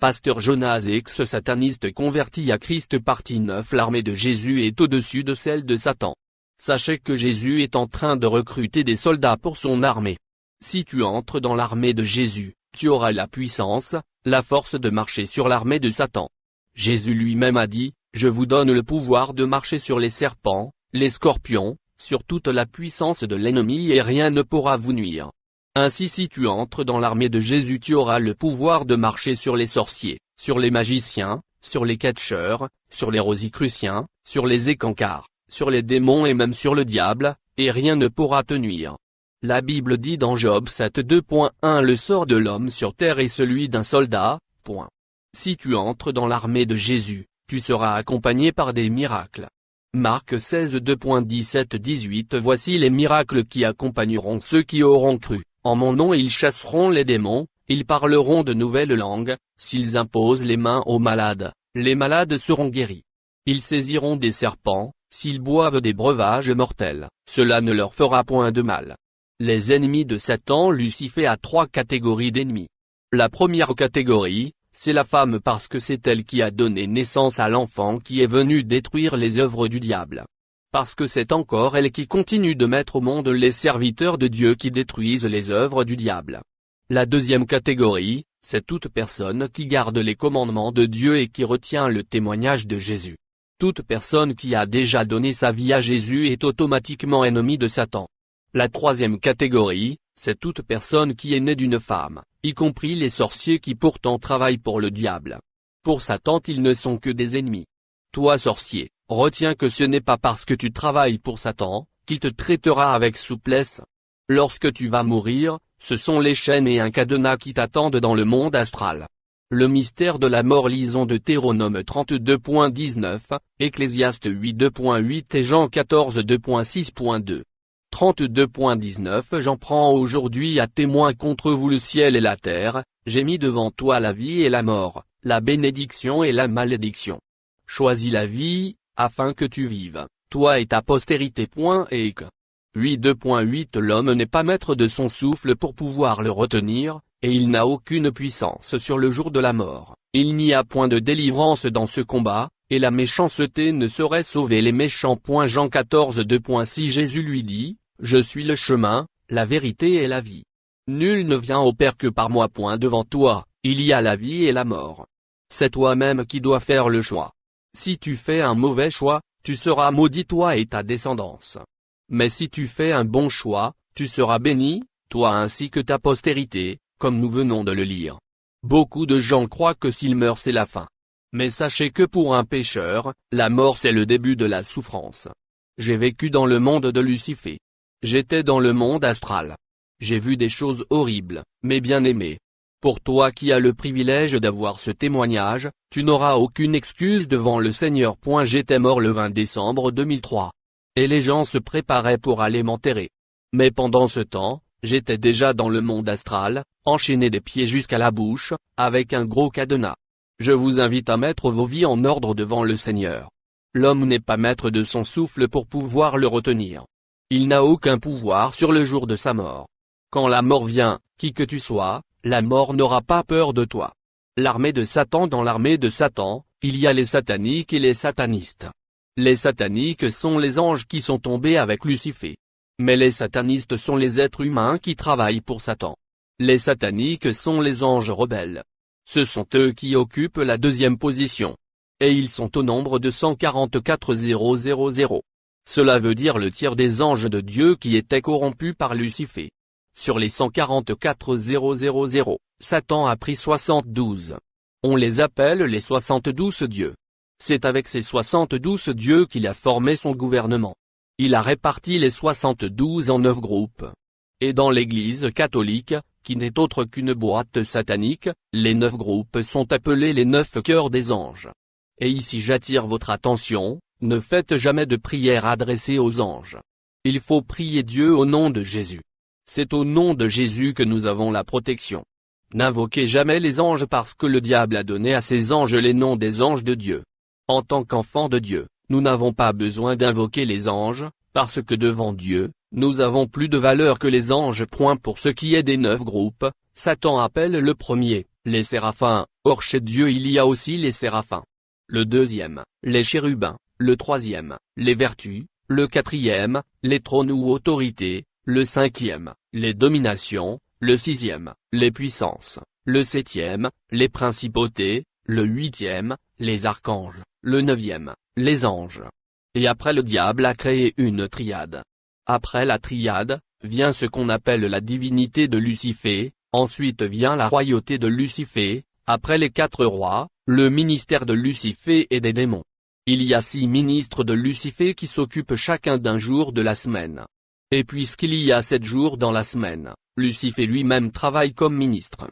Pasteur Jonas ex-sataniste converti à Christ partie 9. L'armée de Jésus est au-dessus de celle de Satan. Sachez que Jésus est en train de recruter des soldats pour son armée. Si tu entres dans l'armée de Jésus, tu auras la puissance, la force de marcher sur l'armée de Satan. Jésus lui-même a dit, « Je vous donne le pouvoir de marcher sur les serpents, les scorpions, sur toute la puissance de l'ennemi et rien ne pourra vous nuire. » Ainsi si tu entres dans l'armée de Jésus tu auras le pouvoir de marcher sur les sorciers, sur les magiciens, sur les catcheurs, sur les rosicruciens, sur les écancars, sur les démons et même sur le diable, et rien ne pourra te nuire. La Bible dit dans Job 7:2.1 Le sort de l'homme sur terre est celui d'un soldat. Si tu entres dans l'armée de Jésus, tu seras accompagné par des miracles. Marc 16:2.17-18 Voici les miracles qui accompagneront ceux qui auront cru. En mon nom ils chasseront les démons, ils parleront de nouvelles langues, s'ils imposent les mains aux malades, les malades seront guéris. Ils saisiront des serpents, s'ils boivent des breuvages mortels, cela ne leur fera point de mal. Les ennemis de Satan. Lucifer a 3 catégories d'ennemis. La première catégorie, c'est la femme parce que c'est elle qui a donné naissance à l'enfant qui est venu détruire les œuvres du diable. Parce que c'est encore elle qui continue de mettre au monde les serviteurs de Dieu qui détruisent les œuvres du diable. La deuxième catégorie, c'est toute personne qui garde les commandements de Dieu et qui retient le témoignage de Jésus. Toute personne qui a déjà donné sa vie à Jésus est automatiquement ennemie de Satan. La troisième catégorie, c'est toute personne qui est née d'une femme, y compris les sorciers qui pourtant travaillent pour le diable. Pour Satan ils ne sont que des ennemis. Toi sorcier, retiens que ce n'est pas parce que tu travailles pour Satan, qu'il te traitera avec souplesse. Lorsque tu vas mourir, ce sont les chaînes et un cadenas qui t'attendent dans le monde astral. Le mystère de la mort lisons Deutéronome 32.19, Ecclésiaste 8.2.8 et Jean 14.2.6.2. 32.19 J'en prends aujourd'hui à témoin contre vous le ciel et la terre, j'ai mis devant toi la vie et la mort, la bénédiction et la malédiction. Choisis la vie, afin que tu vives, toi et ta postérité. Et que 8.2.8 L'homme n'est pas maître de son souffle pour pouvoir le retenir, et il n'a aucune puissance sur le jour de la mort. Il n'y a point de délivrance dans ce combat, et la méchanceté ne saurait sauver les méchants. Jean 14.2.6 Jésus lui dit, je suis le chemin, la vérité et la vie. Nul ne vient au Père que par moi. Devant toi, il y a la vie et la mort. C'est toi-même qui dois faire le choix. Si tu fais un mauvais choix, tu seras maudit toi et ta descendance. Mais si tu fais un bon choix, tu seras béni, toi ainsi que ta postérité, comme nous venons de le lire. Beaucoup de gens croient que s'ils meurent c'est la fin. Mais sachez que pour un pécheur, la mort c'est le début de la souffrance. J'ai vécu dans le monde de Lucifer. J'étais dans le monde astral. J'ai vu des choses horribles, mais bien aimées. Pour toi qui as le privilège d'avoir ce témoignage, tu n'auras aucune excuse devant le Seigneur. J'étais mort le 20 décembre 2003. Et les gens se préparaient pour aller m'enterrer. Mais pendant ce temps, j'étais déjà dans le monde astral, enchaîné des pieds jusqu'à la bouche, avec un gros cadenas. Je vous invite à mettre vos vies en ordre devant le Seigneur. L'homme n'est pas maître de son souffle pour pouvoir le retenir. Il n'a aucun pouvoir sur le jour de sa mort. Quand la mort vient, qui que tu sois, la mort n'aura pas peur de toi. L'armée de Satan. Dans l'armée de Satan, il y a les sataniques et les satanistes. Les sataniques sont les anges qui sont tombés avec Lucifer. Mais les satanistes sont les êtres humains qui travaillent pour Satan. Les sataniques sont les anges rebelles. Ce sont eux qui occupent la deuxième position. Et ils sont au nombre de 144 000. Cela veut dire le tiers des anges de Dieu qui étaient corrompus par Lucifer. Sur les 144 000, Satan a pris 72. On les appelle les 72 dieux. C'est avec ces 72 dieux qu'il a formé son gouvernement. Il a réparti les 72 en 9 groupes. Et dans l'Église catholique, qui n'est autre qu'une boîte satanique, les 9 groupes sont appelés les 9 cœurs des anges. Et ici j'attire votre attention, ne faites jamais de prière adressée aux anges. Il faut prier Dieu au nom de Jésus. C'est au nom de Jésus que nous avons la protection. N'invoquez jamais les anges parce que le diable a donné à ses anges les noms des anges de Dieu. En tant qu'enfants de Dieu, nous n'avons pas besoin d'invoquer les anges, parce que devant Dieu, nous avons plus de valeur que les anges. Pour ce qui est des 9 groupes, Satan appelle le premier, Les séraphins, or chez Dieu il y a aussi les séraphins. Le deuxième, les chérubins, le troisième, les vertus, le quatrième, les trônes ou autorités, le cinquième, les dominations, le sixième, les puissances, le septième, les principautés, le huitième, les archanges, le neuvième, les anges. Et après le diable a créé une triade. Après la triade, vient ce qu'on appelle la divinité de Lucifer, ensuite vient la royauté de Lucifer, après les 4 rois, le ministère de Lucifer et des démons. Il y a 6 ministres de Lucifer qui s'occupent chacun d'un jour de la semaine. Et puisqu'il y a 7 jours dans la semaine, Lucifer lui-même travaille comme ministre.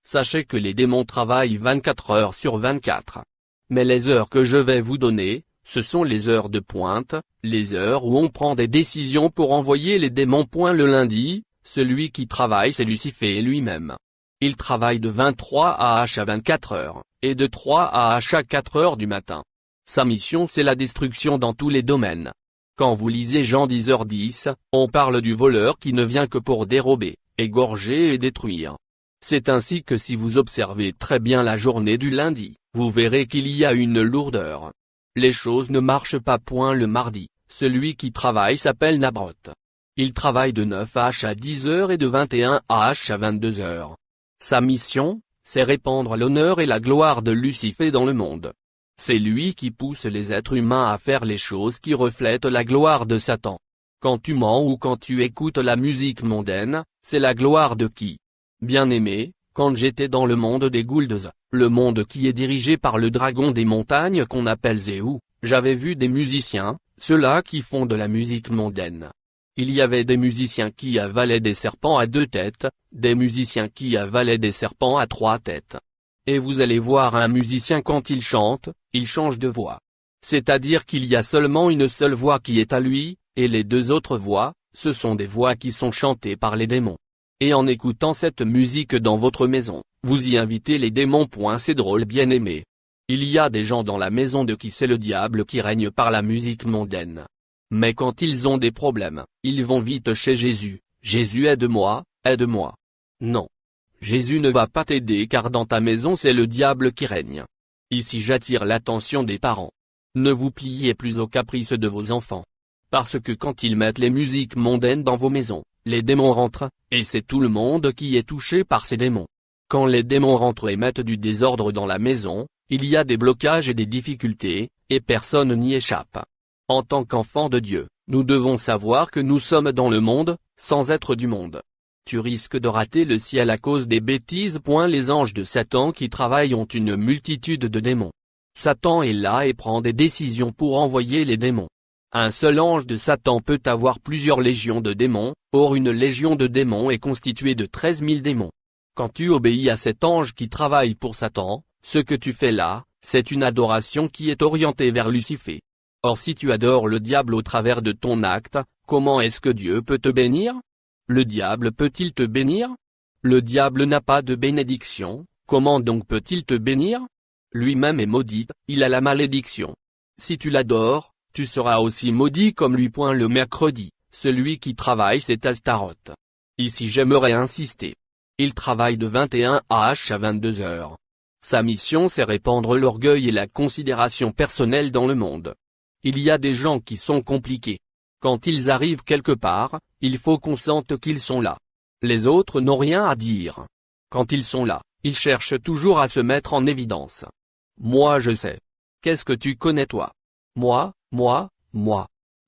Sachez que les démons travaillent 24 heures sur 24. Mais les heures que je vais vous donner, ce sont les heures de pointe, les heures où on prend des décisions pour envoyer les démons. Le lundi, celui qui travaille c'est Lucifer lui-même. Il travaille de 23 AH à 24 heures, et de 3 AH à 4 heures du matin. Sa mission c'est la destruction dans tous les domaines. Quand vous lisez Jean 10h10, on parle du voleur qui ne vient que pour dérober, égorger et détruire. C'est ainsi que si vous observez très bien la journée du lundi, vous verrez qu'il y a une lourdeur. Les choses ne marchent pas. Le mardi, celui qui travaille s'appelle Nabroth. Il travaille de 9 h à 10 h et de 21 h à 22 h. Sa mission, c'est répandre l'honneur et la gloire de Lucifer dans le monde. C'est lui qui pousse les êtres humains à faire les choses qui reflètent la gloire de Satan. Quand tu mens ou quand tu écoutes la musique mondaine, c'est la gloire de qui? Bien-aimé, quand j'étais dans le monde des Goulds, le monde qui est dirigé par le dragon des montagnes qu'on appelle Zéhou, j'avais vu des musiciens, ceux-là qui font de la musique mondaine. Il y avait des musiciens qui avalaient des serpents à 2 têtes, des musiciens qui avalaient des serpents à 3 têtes. Et vous allez voir un musicien quand il chante, il change de voix. C'est-à-dire qu'il y a seulement une seule voix qui est à lui, et les 2 autres voix, ce sont des voix qui sont chantées par les démons. Et en écoutant cette musique dans votre maison, vous y invitez les démons. C'est drôle bien-aimé. Il y a des gens dans la maison de qui c'est le diable qui règne par la musique mondaine. Mais quand ils ont des problèmes, ils vont vite chez Jésus. Jésus aide-moi, aide-moi. Non. Jésus ne va pas t'aider car dans ta maison c'est le diable qui règne. Ici j'attire l'attention des parents. Ne vous pliez plus aux caprices de vos enfants. Parce que quand ils mettent les musiques mondaines dans vos maisons, les démons rentrent, et c'est tout le monde qui est touché par ces démons. Quand les démons rentrent et mettent du désordre dans la maison, il y a des blocages et des difficultés, et personne n'y échappe. En tant qu'enfants de Dieu, nous devons savoir que nous sommes dans le monde, sans être du monde. Tu risques de rater le ciel à cause des bêtises. Les anges de Satan qui travaillent ont une multitude de démons. Satan est là et prend des décisions pour envoyer les démons. Un seul ange de Satan peut avoir plusieurs légions de démons, or une légion de démons est constituée de 13 000 démons. Quand tu obéis à cet ange qui travaille pour Satan, ce que tu fais là, c'est une adoration qui est orientée vers Lucifer. Or si tu adores le diable au travers de ton acte, comment est-ce que Dieu peut te bénir? Le diable peut-il te bénir? Le diable n'a pas de bénédiction, comment donc peut-il te bénir? Lui-même est maudit, il a la malédiction. Si tu l'adores, tu seras aussi maudit comme lui. Le mercredi, celui qui travaille c'est Astaroth. Ici j'aimerais insister. Il travaille de 21 h à 22 h. Sa mission c'est répandre l'orgueil et la considération personnelle dans le monde. Il y a des gens qui sont compliqués. Quand ils arrivent quelque part, il faut qu'on sente qu'ils sont là. Les autres n'ont rien à dire. Quand ils sont là, ils cherchent toujours à se mettre en évidence. Moi je sais. Qu'est-ce que tu connais toi? Moi.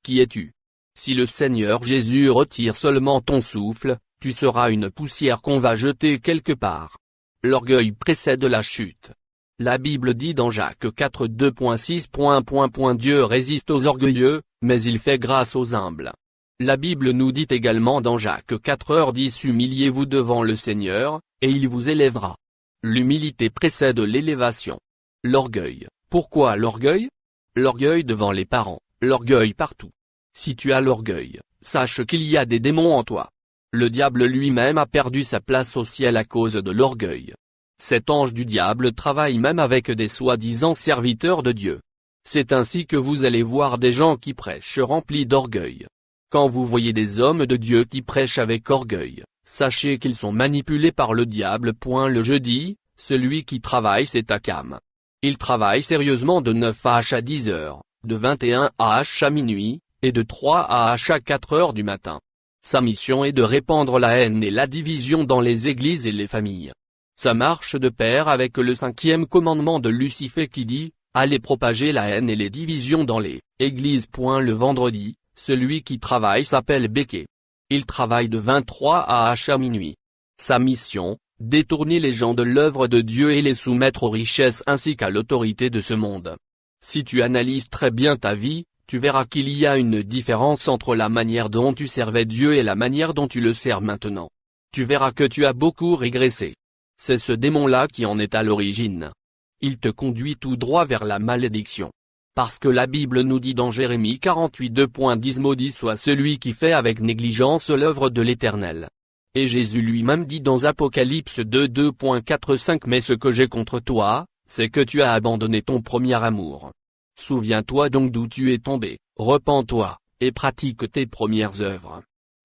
Qui es-tu? Si le Seigneur Jésus retire seulement ton souffle, tu seras une poussière qu'on va jeter quelque part. L'orgueil précède la chute. La Bible dit dans Jacques 4:2.6. Dieu résiste aux orgueilleux, mais il fait grâce aux humbles. La Bible nous dit également dans Jacques 4:10 humiliez-vous devant le Seigneur, et il vous élèvera. L'humilité précède l'élévation. L'orgueil, pourquoi l'orgueil? L'orgueil devant les parents, l'orgueil partout. Si tu as l'orgueil, sache qu'il y a des démons en toi. Le diable lui-même a perdu sa place au ciel à cause de l'orgueil. Cet ange du diable travaille même avec des soi-disant serviteurs de Dieu. C'est ainsi que vous allez voir des gens qui prêchent remplis d'orgueil. Quand vous voyez des hommes de Dieu qui prêchent avec orgueil, sachez qu'ils sont manipulés par le diable. Le jeudi, celui qui travaille c'est Akam. Il travaille sérieusement de 9h à 10h, de 21h à minuit, et de 3h à 4h du matin. Sa mission est de répandre la haine et la division dans les églises et les familles. Ça marche de pair avec le 5e commandement de Lucifer qui dit, allez propager la haine et les divisions dans les églises. Le vendredi, celui qui travaille s'appelle Béké. Il travaille de 23h à minuit. Sa mission, détourner les gens de l'œuvre de Dieu et les soumettre aux richesses ainsi qu'à l'autorité de ce monde. Si tu analyses très bien ta vie, tu verras qu'il y a une différence entre la manière dont tu servais Dieu et la manière dont tu le sers maintenant. Tu verras que tu as beaucoup régressé. C'est ce démon-là qui en est à l'origine. Il te conduit tout droit vers la malédiction. Parce que la Bible nous dit dans Jérémie 48 2.10 maudit soit celui qui fait avec négligence l'œuvre de l'Éternel. Et Jésus lui-même dit dans Apocalypse 2.4-5 mais ce que j'ai contre toi, c'est que tu as abandonné ton premier amour. Souviens-toi donc d'où tu es tombé, repens-toi, et pratique tes premières œuvres.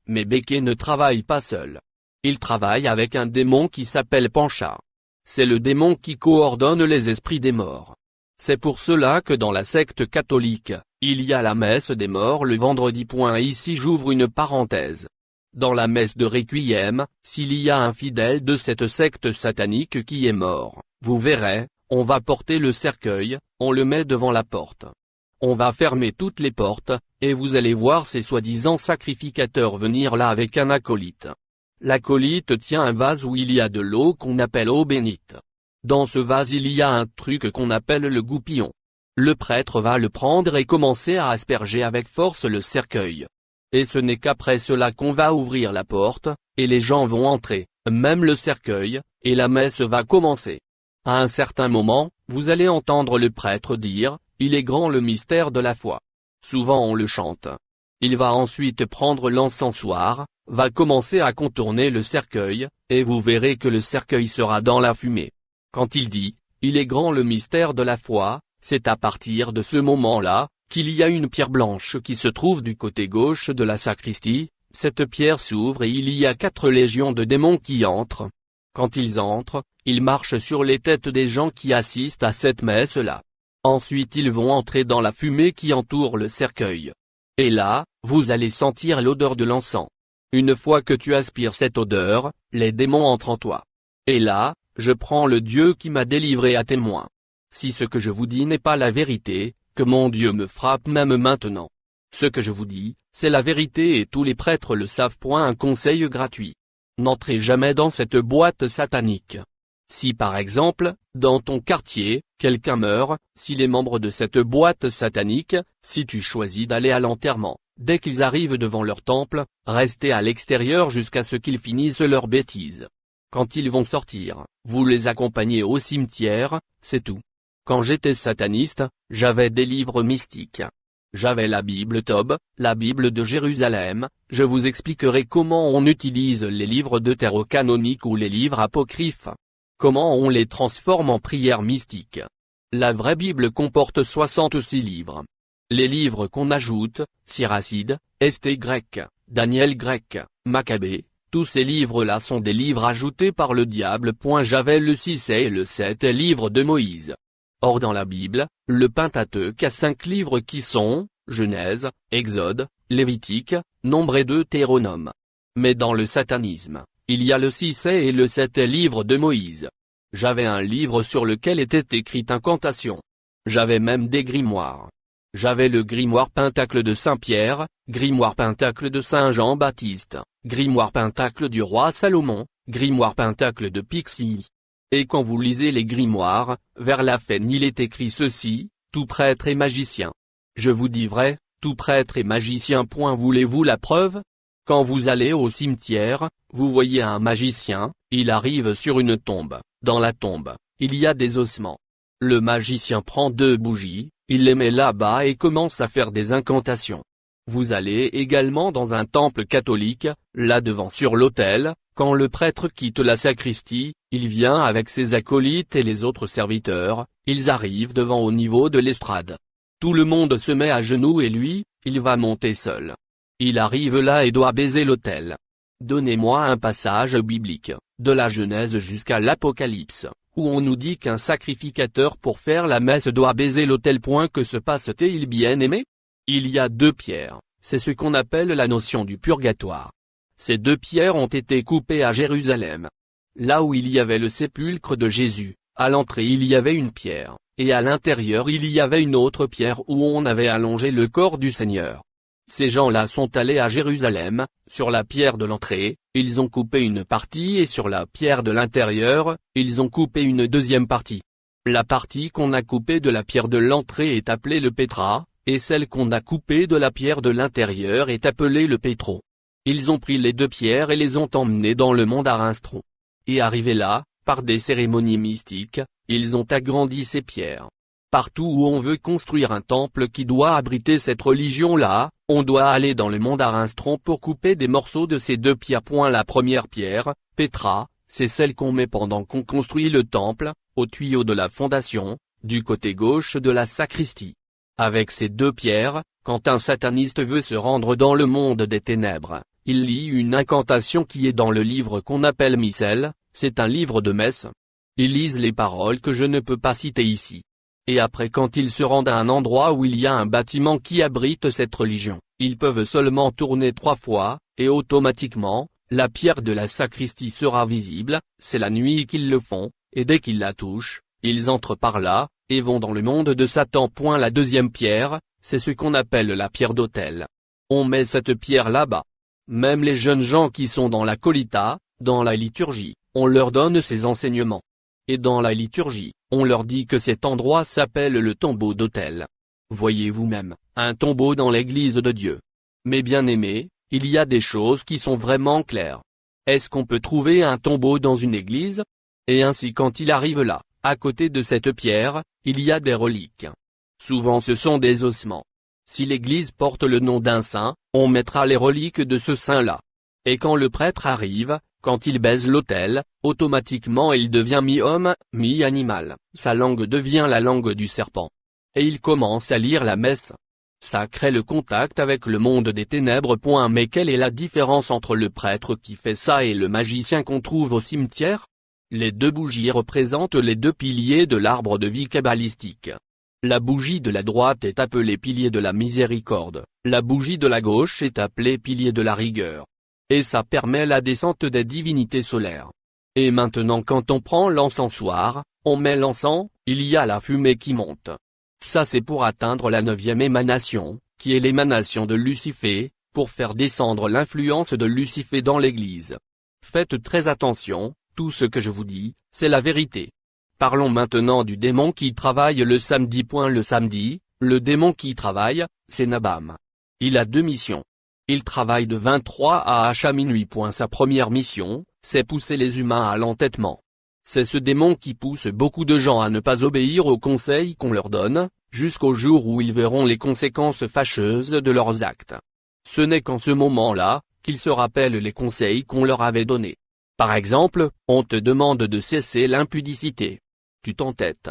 Mais Béké ne travaille pas seul. Il travaille avec un démon qui s'appelle Pancha. C'est le démon qui coordonne les esprits des morts. C'est pour cela que dans la secte catholique, il y a la messe des morts le vendredi. Ici j'ouvre une parenthèse. Dans la messe de Requiem, s'il y a un fidèle de cette secte satanique qui est mort, vous verrez, on va porter le cercueil, on le met devant la porte. On va fermer toutes les portes, et vous allez voir ces soi-disant sacrificateurs venir là avec un acolyte. L'acolyte tient un vase où il y a de l'eau qu'on appelle eau bénite. Dans ce vase il y a un truc qu'on appelle le goupillon. Le prêtre va le prendre et commencer à asperger avec force le cercueil. Et ce n'est qu'après cela qu'on va ouvrir la porte, et les gens vont entrer, même le cercueil, et la messe va commencer. À un certain moment, vous allez entendre le prêtre dire, « Il est grand le mystère de la foi ». Souvent on le chante. Il va ensuite prendre l'encensoir, va commencer à contourner le cercueil, et vous verrez que le cercueil sera dans la fumée. Quand il dit, « Il est grand le mystère de la foi », c'est à partir de ce moment-là, qu'il y a une pierre blanche qui se trouve du côté gauche de la sacristie, cette pierre s'ouvre et il y a 4 légions de démons qui entrent. Quand ils entrent, ils marchent sur les têtes des gens qui assistent à cette messe-là. Ensuite ils vont entrer dans la fumée qui entoure le cercueil. Et là, vous allez sentir l'odeur de l'encens. Une fois que tu aspires cette odeur, les démons entrent en toi. Et là, je prends le Dieu qui m'a délivré à témoin. Si ce que je vous dis n'est pas la vérité, que mon Dieu me frappe même maintenant. Ce que je vous dis, c'est la vérité et tous les prêtres le savent. Un conseil gratuit. N'entrez jamais dans cette boîte satanique. Si par exemple, dans ton quartier, quelqu'un meurt, si les membres de cette boîte satanique, si tu choisis d'aller à l'enterrement, dès qu'ils arrivent devant leur temple, restez à l'extérieur jusqu'à ce qu'ils finissent leurs bêtises. Quand ils vont sortir, vous les accompagnez au cimetière, c'est tout. Quand j'étais sataniste, j'avais des livres mystiques. J'avais la Bible Tob, la Bible de Jérusalem, je vous expliquerai comment on utilise les livres deutérocanoniques ou les livres apocryphes. Comment on les transforme en prières mystiques. La vraie Bible comporte 66 livres. Les livres qu'on ajoute, Siracide, Esthée grec, Daniel grec, Maccabée, tous ces livres-là sont des livres ajoutés par le diable. J'avais le 6 et le 7 livres de Moïse. Or dans la Bible, le Pentateuque a 5 livres qui sont, Genèse, Exode, Lévitique, Nombre et Deutéronome. Mais dans le satanisme, il y a le 6 et le 7 livres de Moïse. J'avais un livre sur lequel était écrite incantation. J'avais même des grimoires. J'avais le grimoire Pentacle de Saint-Pierre, grimoire Pentacle de Saint-Jean-Baptiste, grimoire Pentacle du roi Salomon, grimoire Pentacle de Pixie. Et quand vous lisez les grimoires, vers la fin il est écrit ceci, tout prêtre est magicien. Je vous dis vrai, tout prêtre est magicien. Voulez-vous la preuve? Quand vous allez au cimetière, vous voyez un magicien, il arrive sur une tombe, dans la tombe, il y a des ossements. Le magicien prend 2 bougies, il les met là-bas et commence à faire des incantations. Vous allez également dans un temple catholique, là devant sur l'autel, quand le prêtre quitte la sacristie, il vient avec ses acolytes et les autres serviteurs, ils arrivent devant au niveau de l'estrade. Tout le monde se met à genoux et lui, il va monter seul. Il arrive là et doit baiser l'autel. Donnez-moi un passage biblique, de la Genèse jusqu'à l'Apocalypse, où on nous dit qu'un sacrificateur pour faire la messe doit baiser l'autel. Que se passe-t-il, bien-aimé? Il y a deux pierres, c'est ce qu'on appelle la notion du purgatoire. Ces deux pierres ont été coupées à Jérusalem. Là où il y avait le sépulcre de Jésus, à l'entrée il y avait une pierre, et à l'intérieur il y avait une autre pierre où on avait allongé le corps du Seigneur. Ces gens-là sont allés à Jérusalem, sur la pierre de l'entrée, ils ont coupé une partie et sur la pierre de l'intérieur, ils ont coupé une deuxième partie. La partie qu'on a coupée de la pierre de l'entrée est appelée le pétra, et celle qu'on a coupée de la pierre de l'intérieur est appelée le pétro. Ils ont pris les deux pierres et les ont emmenées dans le mont d'Arinstron. Et arrivés là, par des cérémonies mystiques, ils ont agrandi ces pierres. Partout où on veut construire un temple qui doit abriter cette religion-là, on doit aller dans le mont d'Arinstron pour couper des morceaux de ces deux pierres. La première pierre, pétra, c'est celle qu'on met pendant qu'on construit le temple, au tuyau de la fondation, du côté gauche de la sacristie. Avec ces deux pierres, quand un sataniste veut se rendre dans le monde des ténèbres, il lit une incantation qui est dans le livre qu'on appelle Missel, c'est un livre de messe. Ils lisent les paroles que je ne peux pas citer ici. Et après, quand ils se rendent à un endroit où il y a un bâtiment qui abrite cette religion, ils peuvent seulement tourner 3 fois, et automatiquement, la pierre de la sacristie sera visible. C'est la nuit qu'ils le font, et dès qu'ils la touchent, ils entrent par là, et vont dans le monde de Satan. La deuxième pierre, c'est ce qu'on appelle la pierre d'autel. On met cette pierre là-bas. Même les jeunes gens qui sont dans la colita, dans la liturgie, on leur donne ces enseignements. Et dans la liturgie, on leur dit que cet endroit s'appelle le tombeau d'autel. Voyez vous-même, un tombeau dans l'église de Dieu. Mais bien aimés, il y a des choses qui sont vraiment claires. Est-ce qu'on peut trouver un tombeau dans une église? Et ainsi quand il arrive là, à côté de cette pierre, il y a des reliques. Souvent ce sont des ossements. Si l'église porte le nom d'un saint, on mettra les reliques de ce saint-là. Et quand le prêtre arrive, quand il baise l'autel, automatiquement il devient mi-homme, mi-animal, sa langue devient la langue du serpent. Et il commence à lire la messe. Ça crée le contact avec le monde des ténèbres. Mais quelle est la différence entre le prêtre qui fait ça et le magicien qu'on trouve au cimetière? Les deux bougies représentent les deux piliers de l'arbre de vie kabbalistique. La bougie de la droite est appelée pilier de la miséricorde, la bougie de la gauche est appelée pilier de la rigueur. Et ça permet la descente des divinités solaires. Et maintenant quand on prend l'encensoir, on met l'encens, il y a la fumée qui monte. Ça c'est pour atteindre la 9e émanation, qui est l'émanation de Lucifer, pour faire descendre l'influence de Lucifer dans l'église. Faites très attention, tout ce que je vous dis, c'est la vérité. Parlons maintenant du démon qui travaille le samedi. Le samedi, le démon qui travaille, c'est Nabam. Il a 2 missions. Il travaille de 23 à minuit. Sa première mission, c'est pousser les humains à l'entêtement. C'est ce démon qui pousse beaucoup de gens à ne pas obéir aux conseils qu'on leur donne, jusqu'au jour où ils verront les conséquences fâcheuses de leurs actes. Ce n'est qu'en ce moment-là, qu'ils se rappellent les conseils qu'on leur avait donnés. Par exemple, on te demande de cesser l'impudicité. Tu t'entêtes.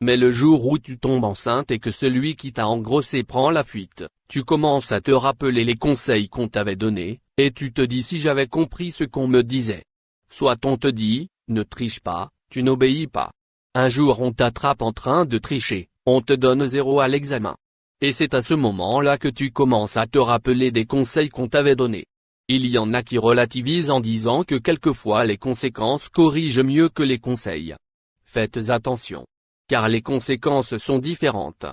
Mais le jour où tu tombes enceinte et que celui qui t'a engrossé prend la fuite, tu commences à te rappeler les conseils qu'on t'avait donnés, et tu te dis si j'avais compris ce qu'on me disait. Soit on te dit, ne triche pas, tu n'obéis pas. Un jour on t'attrape en train de tricher, on te donne 0 à l'examen. Et c'est à ce moment-là que tu commences à te rappeler des conseils qu'on t'avait donnés. Il y en a qui relativisent en disant que quelquefois les conséquences corrigent mieux que les conseils. Faites attention. Car les conséquences sont différentes.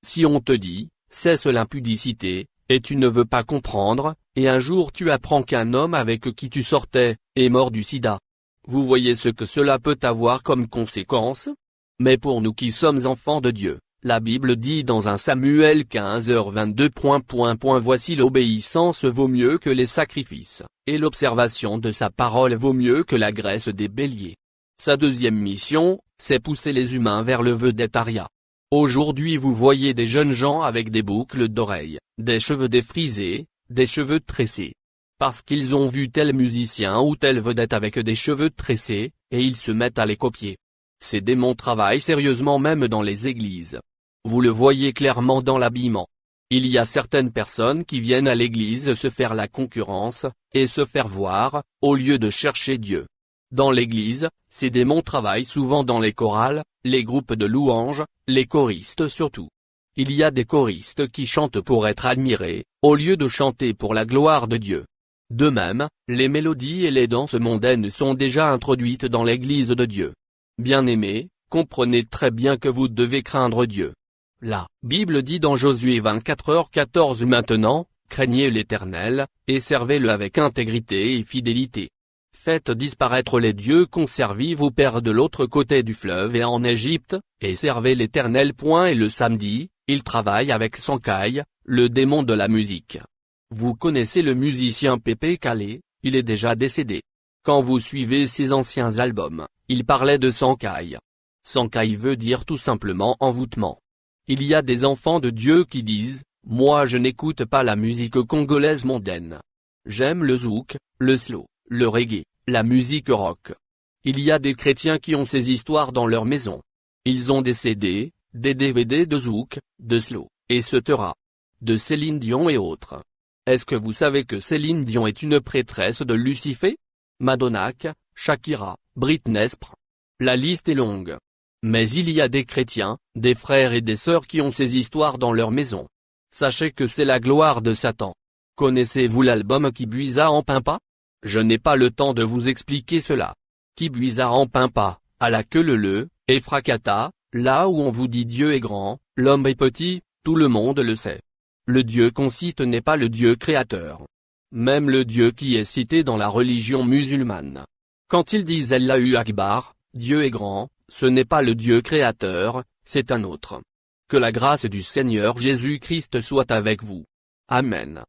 Si on te dit, cesse l'impudicité, et tu ne veux pas comprendre, et un jour tu apprends qu'un homme avec qui tu sortais, est mort du sida. Vous voyez ce que cela peut avoir comme conséquence? Mais pour nous qui sommes enfants de Dieu, la Bible dit dans 1 Samuel 15h22. Voici l'obéissance vaut mieux que les sacrifices, et l'observation de sa parole vaut mieux que la graisse des béliers. Sa deuxième mission, c'est pousser les humains vers le vedettariat. Aujourd'hui vous voyez des jeunes gens avec des boucles d'oreilles, des cheveux défrisés, des cheveux tressés. Parce qu'ils ont vu tel musicien ou telle vedette avec des cheveux tressés, et ils se mettent à les copier. Ces démons travaillent sérieusement même dans les églises. Vous le voyez clairement dans l'habillement. Il y a certaines personnes qui viennent à l'église se faire la concurrence, et se faire voir, au lieu de chercher Dieu. Dans l'église, ces démons travaillent souvent dans les chorales, les groupes de louanges, les choristes surtout. Il y a des choristes qui chantent pour être admirés, au lieu de chanter pour la gloire de Dieu. De même, les mélodies et les danses mondaines sont déjà introduites dans l'église de Dieu. Bien-aimés, comprenez très bien que vous devez craindre Dieu. La Bible dit dans Josué 24h14 maintenant, craignez l'Éternel, et servez-le avec intégrité et fidélité. Faites disparaître les dieux qu'ont servi vos pères de l'autre côté du fleuve et en Égypte, et servez l'Éternel. Et le samedi, il travaille avec Sankai, le démon de la musique. Vous connaissez le musicien Pépé Calais, il est déjà décédé. Quand vous suivez ses anciens albums, il parlait de Sankai. Sankai veut dire tout simplement envoûtement. Il y a des enfants de Dieu qui disent, « Moi je n'écoute pas la musique congolaise mondaine. J'aime le zouk, le slow, le reggae, la musique rock. » Il y a des chrétiens qui ont ces histoires dans leur maison. Ils ont des CD, des DVD de zouk, de slow, etc. De Céline Dion et autres. Est-ce que vous savez que Céline Dion est une prêtresse de Lucifer? Madonna, Shakira, Britney Spears. La liste est longue. Mais il y a des chrétiens, des frères et des sœurs qui ont ces histoires dans leur maison. Sachez que c'est la gloire de Satan. Connaissez-vous l'album Qui Buisa en Pimpa? Je n'ai pas le temps de vous expliquer cela. Qui Buisa en Pimpa, à la queue leu, et fracata, là où on vous dit Dieu est grand, l'homme est petit, tout le monde le sait. Le Dieu qu'on cite n'est pas le Dieu créateur. Même le Dieu qui est cité dans la religion musulmane. Quand ils disent Allahu Akbar, Dieu est grand, ce n'est pas le Dieu créateur, c'est un autre. Que la grâce du Seigneur Jésus-Christ soit avec vous. Amen.